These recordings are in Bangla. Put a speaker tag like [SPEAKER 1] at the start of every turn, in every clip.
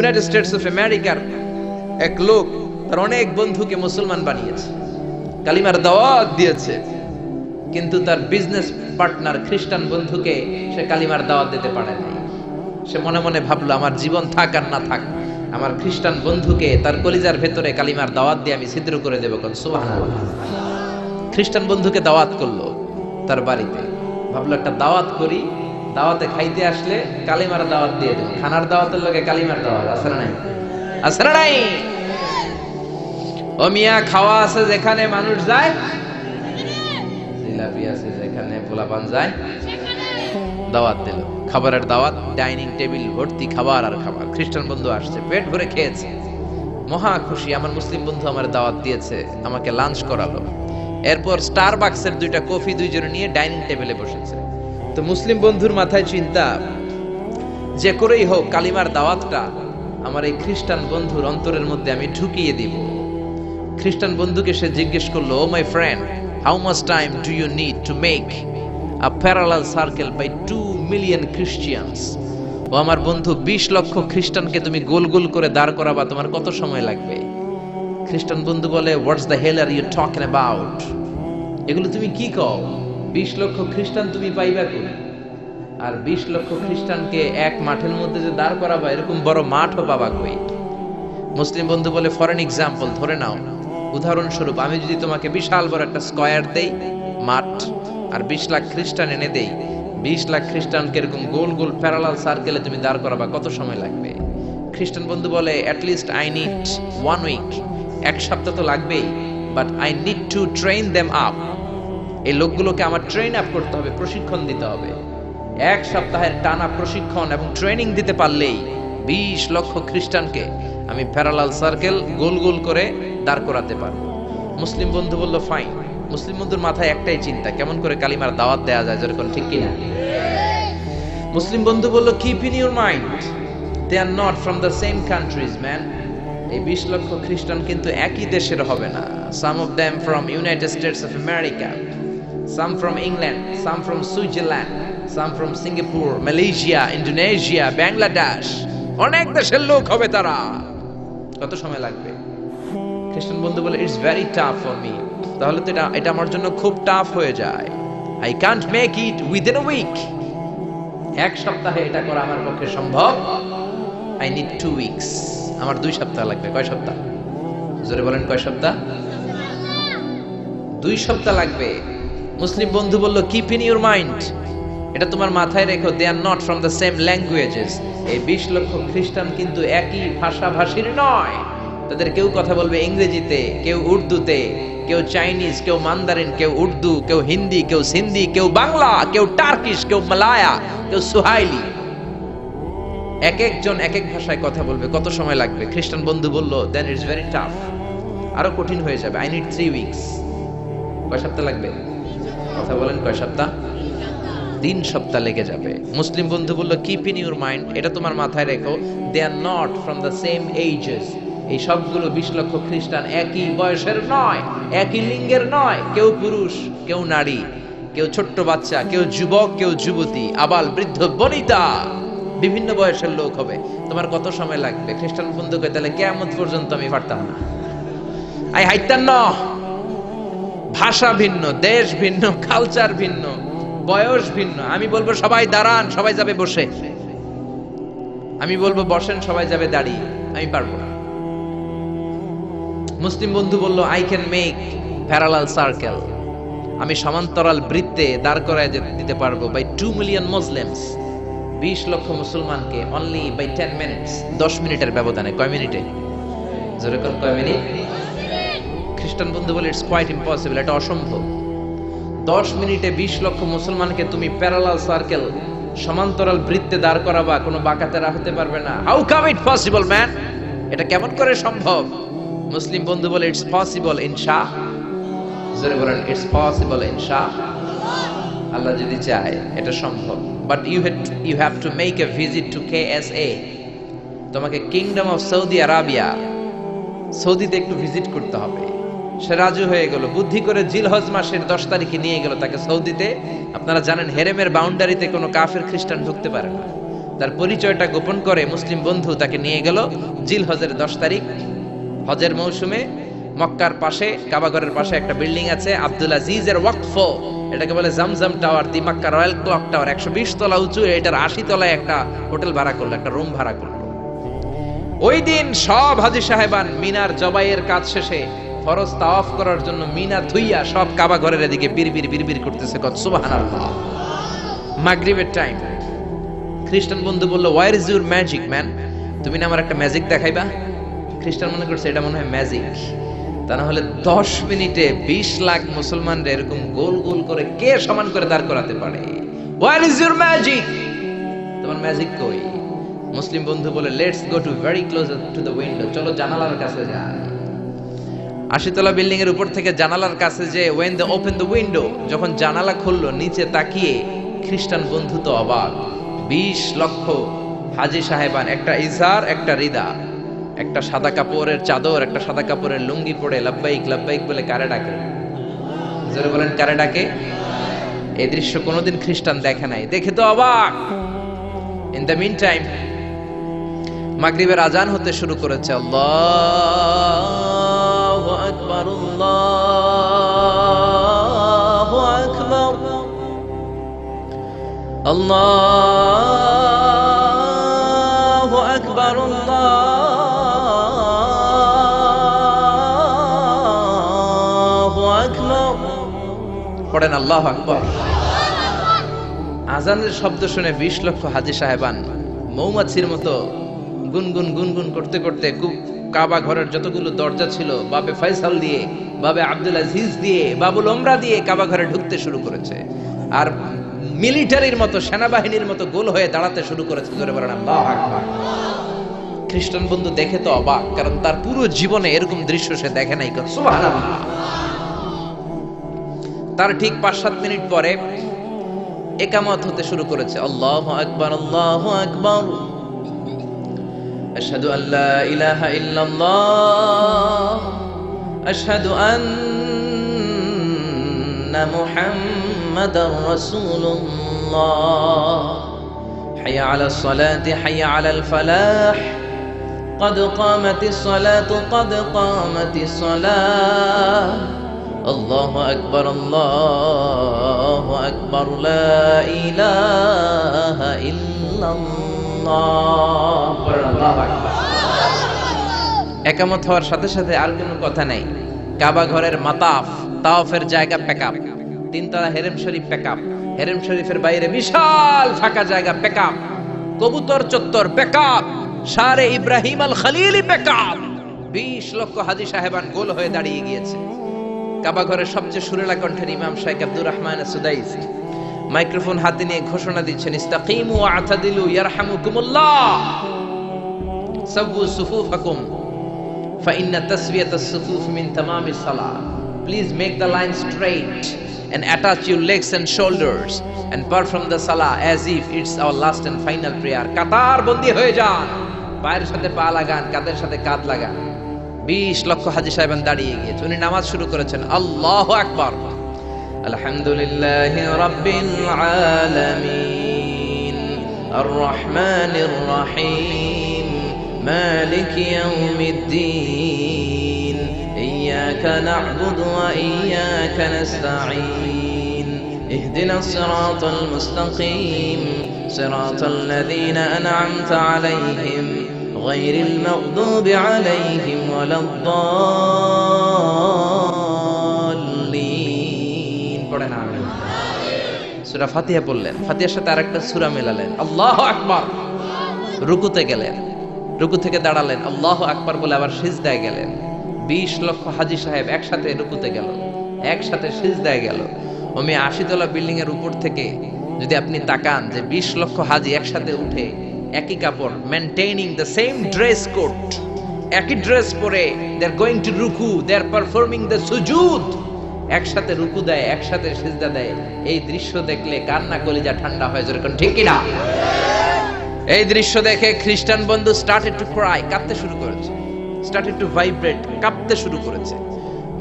[SPEAKER 1] ইউনাইটেড স্টেটস অফ আমেরিকার এক লোক তার অনেক বন্ধুকে মুসলমান বানিয়েছে, কালিমার দাওয়াত দিয়েছে, কিন্তু তার বিজনেস পার্টনার খ্রিস্টান বন্ধুকে সে কালিমার দাওয়াত দিতে পারে নাই। সে মনে মনে ভাবলো, আমার জীবন থাক আর না থাক, আমার খ্রিস্টান বন্ধুকে তার কলিজার ভেতরে কালিমার দাওয়াত দিয়ে আমি ছিদ্র করে দেবো। কোন সুবহানাল্লাহ। খ্রিস্টান বন্ধুকে দাওয়াত করলো তার বাড়িতে, ভাবলো একটা দাওয়াত করি, দাওয়াতে খাইতে আসলে কালিমার দাওয়াত দিয়ে দেবো। খানার দাওয়াতের লগে কালিমার দাওয়াত আছে না নাই? আছে না নাই? ও মিয়া, খাওয়া আছে যেখানে মানুষ যায়, জিলাপি আছে যেখানে পোলাপান যায়, দাওয়াত দিল, খাবারের দাওয়াত, ডাইনিং টেবিল ভর্তি খাবার আর খাবার। খ্রিস্টান বন্ধু আসছে, পেট ভরে খেয়েছে, মহা খুশি, আমার মুসলিম বন্ধু আমার দাওয়াত দিয়েছে, আমাকে লাঞ্চ করালো। এরপর স্টারবাক্সের 2টা কফি দুইজনে নিয়ে ডাইনিং টেবিলে বসেছে। তো মুসলিম বন্ধুর মাথায় চিন্তা, যে করেই হোক কালিমার দাওয়াতটা আমার এই খ্রিস্টান বন্ধুর অন্তরের মধ্যে আমি ঢুকিয়ে দিব। খ্রিস্টান বন্ধুকে সে জিজ্ঞেস করলো, oh my friend, how much time do you need to make a parallel circle by 2 million Christians? ও আমার বন্ধু, 20 লক্ষ খ্রিস্টানকে তুমি গোল গোল করে দাঁড় করাবা, তোমার কত সময় লাগবে? খ্রিস্টান বন্ধু বলে, what's the hell are you talking about? এগুলো তুমি কি কও? 20 লক্ষ খ্রিস্টান তুমি পাইবা কই? আর 20 লক্ষ খ্রিস্টানকে এক মাঠের মধ্যে যে দাঁড় করাবা, এরকম বড় মাঠও পাবা কই? মুসলিম বন্ধু বলে, ফর এন এক্সাম্পল, ধরে নাও, উদাহরণস্বরূপ আমি যদি তোমাকে বিশাল বড় একটা স্কয়ার দেই, মাঠ, আর 20 লাখ খ্রিস্টান এনে দেই, 20 লাখ খ্রিস্টানকে এরকম গোল গোল প্যারালাল সার্কেলে তুমি দাঁড় করাবা, কত সময় লাগবে? খ্রিস্টান বন্ধু বলে, অ্যাটলিস্ট আই নিড 1 উইক, 1 সপ্তাহ তো লাগবেই, but I need to train them up. এই লোকগুলোকে আমার ট্রেন আপ করতে হবে, প্রশিক্ষণ দিতে হবে। 1 সপ্তাহের টানা প্রশিক্ষণ এবং ট্রেনিং দিতে পারলেই 20 লক্ষ খ্রিস্টানকে আমি প্যারালাল সার্কেল গোল গোল করে দাঁড় করাতে পারবো। মুসলিম বন্ধু বলল, ফাইন। মুসলিম বন্ধুর মাথায় একটাই চিন্তা, কেমন করে কালিমার দাওয়াত দেয়া যায়, যেরকম, ঠিক কিনা? মুসলিম বন্ধু বলল, keep in your mind, they are not from the same countries man. এই 20 লক্ষ খ্রিস্টান কিন্তু একই দেশের হবে না। Some of them from United States of America, some from England, some from Switzerland, some from Singapore, Malaysia, Indonesia, Bangladesh, অনেক দেশের লোক হবে তারা। কত সময় লাগবে? খ্রিস্টান বন্ধু বলে, it's very tough for me. তাহলে তো এটা আমার জন্য খুব টাফ হয়ে যায়। I can't make it within a week. 1 সপ্তাহে এটা করা আমার পক্ষে সম্ভব। I need 2 weeks. আমার 2 সপ্তাহ লাগবে। কয় সপ্তাহ? জোরে বলেন, কয় সপ্তাহ? 2 সপ্তাহ লাগবে। মুসলিম বন্ধু বলল, কিপ ইন ইউর মাইন্ড, এটা তোমার মাথায় রেখো, they are not from the same languages. এই 20 লক্ষ খ্রিস্টান কিন্তু একই ভাষাভাষীর নয়। তাদের কেউ কথা বলবে ইংরেজিতে, কেউ উর্দুতে, কেউ চাইনিজ, কেউ মান্দারিন, কেউ উর্দু, কেউ হিন্দি, কেউ সিন্ধি, কেউ বাংলা, কেউ টার্কিশ, কেউ মালায়া, কেউ সুহাইলি। এক একজন এক এক ভাষায় কথা বলবে, কত সময় লাগবে? খ্রিস্টান বন্ধু বলল, দেন ইটস ভেরি টাফ, আরো কঠিন হয়ে যাবে। I need 3 weeks. কয় সপ্তাহ লাগবে? কথা বলেন, কয় সপ্তাহ? 3 সপ্তাহ লেগে যাবে। মুসলিম বন্ধু বলল, কিপ ইন ইউর মাইন্ড, এটা তোমার মাথায় রেখো, they are not from the same ages. এই সবগুলো 20 লক্ষ খ্রিস্টান একই বয়সের নয়, একই লিঙ্গের নয়। কেউ পুরুষ, কেউ নারী, কেউ ছোট্ট বাচ্চা, কেউ যুবক, কেউ যুবতী, আবাল বৃদ্ধ বনিতা, বিভিন্ন বয়সের লোক হবে। তোমার কত সময় লাগবে? খ্রিস্টান বন্ধুকে, তাহলে কিয়ামত পর্যন্ত আমি পারতাম না, আই হাইতাম না। ভাষা ভিন্ন, দেশ ভিন্ন, কালচার ভিন্ন, বয়স ভিন্ন। আমি বলবো সবাই দাঁড়ান, সবাই যাবে বসে। আমি বলবো বসেন, সবাই যাবে দাঁড়িয়ে। আমি পারবো না। মুসলিম বন্ধু বলল, I can make parallel circle, আমি সমান্তরাল বৃত্তে দাঁড় করায় দিতে পারবো বাই 2 মিলিয়ন মুসলিমস, 20 লক্ষ মুসলমানকে, অনলি বাই 10 মিনিটস, 10 মিনিটের ব্যবধানে। কয় মিনিটে? যেরকম, কয় মিনিট? খ্রিস্টান বন্ধু বলে, ইটস কোয়াইট ইম্পসিবল, এটা অসম্ভব। 10 মিনিটে 20 লক্ষ মুসলমানকে তুমি প্যারালাল সার্কেল, সমান্তরাল বৃত্তে দাঁড় করাবা, কোনো বাঁকাতেরা হতে পারবে না। How come it possible man? এটা কেমন করে সম্ভব? মুসলিম বন্ধু বলে, ইটস পসিবল ইনশাআল্লাহ। জোরে বলেন, ইটস পসিবল ইনশাআল্লাহ। আল্লাহ যদি চায় এটা সম্ভব। But you have to make a visit to KSA। তোমাকে কিংডম অফ সৌদি আরাবিয়া, সৌদিতে একটু ভিজিট করতে হবে। সে রাজু হয়ে গেল, বুদ্ধি করে জিলহজ মাসের 10 তারিখে নিয়ে গেল তাকে সৌদিতে। আপনারা জানেন, হেরেমের বাউন্ডারিতে কোনো কাফের খ্রিস্টান ঢুকতে পারে না। তার পরিচয়টা গোপন করে মুসলিম বন্ধু তাকে নিয়ে গেল জিলহজের 10 তারিখ হজের মৌসুমে মক্কার পাশে কাবাঘরের পাশে একটা বিল্ডিং আছে আব্দুল আজিজের ওয়াকফ, এটাকে বলে জামজাম টাওয়ার, দি মক্কা রয়্যাল ক্লক টাওয়ার, 120 তলা উঁচু, এটার 80 তলায় একটা হোটেল ভাড়া করলো, একটা রুম ভাড়া করলো। ওই দিন সব হাজী সাহেবান মিনার জবাইয়ের কাজ শেষে ফরজ তাওয়াফ করার জন্য মিনা ধুইয়া সব কাবাঘরের এদিকে বিড়বিড় করতেছে, কত সুবহানাল্লাহ। মাগরিবের টাইম, খ্রিস্টান বন্ধু বলল, where is your magic man, তুমি না আমার একটা ম্যাজিক দেখাইবা। খ্রিস্টান মনে করছে এটা মনে হয় ম্যাজিক, তা না হলে 10 মিনিটে 20 লাখ মুসলমানরা এরকম গোল গোল করে কে সমান করে দাঁড় করাতে পারে। ওয়ার ইজ ইউর ম্যাজিক, তোমার ম্যাজিক কই? মুসলিম বন্ধু বলে, let's go to very close to the window, চলো জানালার কাছে যাই। 80 তলা বিল্ডিং এর উপর থেকে জানালার কাছে যে when they open the window, যখন জানালা খুললো নিচে তাকিয়ে খ্রিস্টান বন্ধু তো অবাক। 20 লক্ষ হাজী সাহেবান, একটা ইজার একটা রিদা, একটা সাদা কাপড়ের চাদর, একটা সাদা কাপড়ের লুঙ্গি পরে লাব্বাইক লাব্বাইক বলে কারে ডাকে? জোরে বলেন, কারে ডাকে? এই দৃশ্য কোনোদিন খ্রিস্টান দেখে নাই, দেখে তো অবাক। ইন দ্য মিন টাইম মাগরিবের আজান হতে শুরু করেছে। আল্লাহু আকবার, আল্লাহু আকবার, আল্লাহু আকবার, আল্লাহু আকবার। পড়েন আল্লাহু আকবার। আজানের শব্দ শুনে 20 লক্ষ হাজী সাহেবান মৌমাছির মতো গুনগুন গুনগুন করতে করতে কাবা ঘরের যতগুলো দরজা ছিল বাবে ফয়সাল দিয়ে, বাবে আব্দুল আজিজ দিয়ে, বাবুল ওমরা দিয়ে কাবা ঘরে ঢুকতে শুরু করেছে, আর মিলিটারির মতো, সেনাবাহিনীর মতো গোল হয়ে দাঁড়াতে শুরু করেছে। জোরে বলেন আল্লাহু আকবার। খ্রিস্টান বন্ধু দেখে তো অবাক, কারণ তার পুরো জীবনে এরকম দৃশ্য সে দেখে নাই। সুবহানাল্লাহ। তার ঠিক 5-7 মিনিট পরে ইকামত হতে শুরু করেছে। আল্লাহু আকবার, আল্লাহু আকবার, আশহাদু আল্লা ইলাহা ইল্লাল্লাহ, আশহাদু আন্না মুহাম্মাদার রাসূলুল্লাহ, হাইয়া আলাস সালাতি হাইয়া আলাল ফালাহ, قد قامت الصلاة قد قامت الصلاة، الله أكبر الله أكبر لا إله إلا الله। একামত হওয়ার সাথে সাথে আর কোনো কথা নেই, কাবা ঘরের মাতাফ তাওয়াফের জায়গা প্যাকআপ, 3 তলা হেরেম শরীফ প্যাকআপ, হেরেম শরীফের বাইরে বিশাল ফাঁকা জায়গা প্যাকআপ, কবুতর চত্বর প্যাকআপ, শারে ইব্রাহিম আল খলিলি প্যাকআপ। 20 লক্ষ হাজী সাহেবান গোল হয়ে দাঁড়িয়ে গিয়েছে। কাবা ঘরের সবচেয়ে সুরেলা কণ্ঠের ইমাম শাইখ আব্দুর রহমান সুদাইসি মাইক্রোফোন হাতে নিয়ে ঘোষণা দিচ্ছেন, ইস্তাকিমু ওয়া আতাদিলু ইয়ারহামুকুমুল্লাহ, সাব্বু সুফুফাকুম ফাইন্না তাসবিয়াতাস সুফুফ মিন তামামিস সালাহ। Please make the line straight and attach your legs and shoulders and perform the salah as if it's our last and final prayer. কাতার বন্দী হয়ে যান, পায়ের সাথে পা লাগান, কাঁধের সাথে কাঁধ লাগান। 20 লক্ষ হাজী সাহেবান দাঁড়িয়ে গিয়েছে। উনি নামাজ শুরু করেছেন। আল্লাহু আকবার, আলহামদুলিল্লাহি রাব্বিল আলামিন, আর রহমানির রহিম, মালিকি ইয়াউমিদ্দিন, ইয়্যাকা না'বুদু ওয়া ইয়্যাকা নাস্তাঈন, ইহদিনাস সিরাতাল মুস্তাকিম, সিরাতাল লাযীনা আন'আমতা আলাইহিম غير المغضوب عليهم ولا الضالين। পড়েন আমিন। সূরা ফাতিহা পড়লেন, ফাতিহার সাথে আরেকটা সূরা মেলালেন, আল্লাহু আকবার। রুকুতে গেলেন, রুকু থেকে দাঁড়ালেন, আল্লাহু আকবার বলে আবার সিজদায় গেলেন। 20 লক্ষ হাজী সাহেব একসাথে রুকুতে গেল, একসাথে সিজদায় গেল। ওমি 80 তলা বিল্ডিং এর উপর থেকে যদি আপনি তাকান যে 20 লক্ষ হাজী একসাথে উঠে একই কাপড়, maintaining the same dress code, একই ড্রেস পরে দে আর গোইং টু রুকু, দে আর পারফর্মিং দ্য সুজুদ, একসাথে রুকু দেয়, একসাথে সিজদা দেয়। এই দৃশ্য দেখলে কান্না কলিজা ঠান্ডা হয়ে যায়, ঠিক কি না? এই দৃশ্য দেখে খ্রিস্টান বন্ধু স্টার্টেড টু ক্রাই, কাঁদতে শুরু করেছে, স্টার্টেড টু ভাইব্রেট, কাঁপতে শুরু করেছে।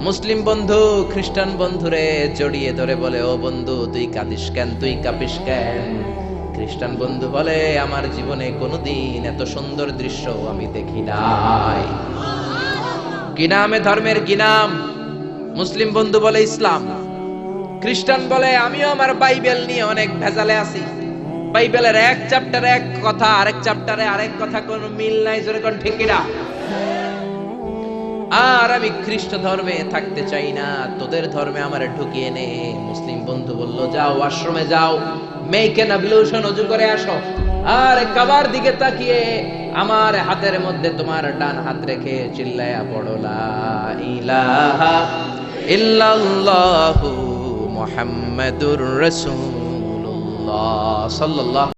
[SPEAKER 1] মুসলিম বন্ধু খ্রিস্টান বন্ধুরে জড়িয়ে ধরে বলে, ও বন্ধু তুই কাঁদিস কেন, তুই কাঁপিস কেন? খ্রিস্টান বন্ধু বলে আমার জীবনে কোনোদিন এত সুন্দর দৃশ্য আমি দেখি নাই। কি নামে ধর্মের কি নাম? মুসলিম বন্ধু বলে ইসলাম, খ্রিস্টান বলে আমিও আমার বাইবেল নিয়ে অনেক ভেজালে আছি, বাইবেলের এক চ্যাপ্টারে এক কথা, আরেক চ্যাপ্টারে আরেক কথা, কোনো মিল নাই, জোরে কোন ঠিক কিনা? আর আমি খ্রিস্ট ধর্মে থাকতে চাই না, তোদের ধর্মে আমারে ঢুকিয়ে নে। মুসলিম বন্ধু বলল যাও আশ্রমে যাও, মেক এন অ্যাবলিউশন, ওযু করে আসো, আর কাবার দিকে তাকিয়ে আমার হাতের মধ্যে তোমার ডান হাত রেখে চিল্লায়া পড়ো লা ইলাহা ইল্লাল্লাহু মুহাম্মাদুর রাসূলুল্লাহ সাল্লাল্লাহু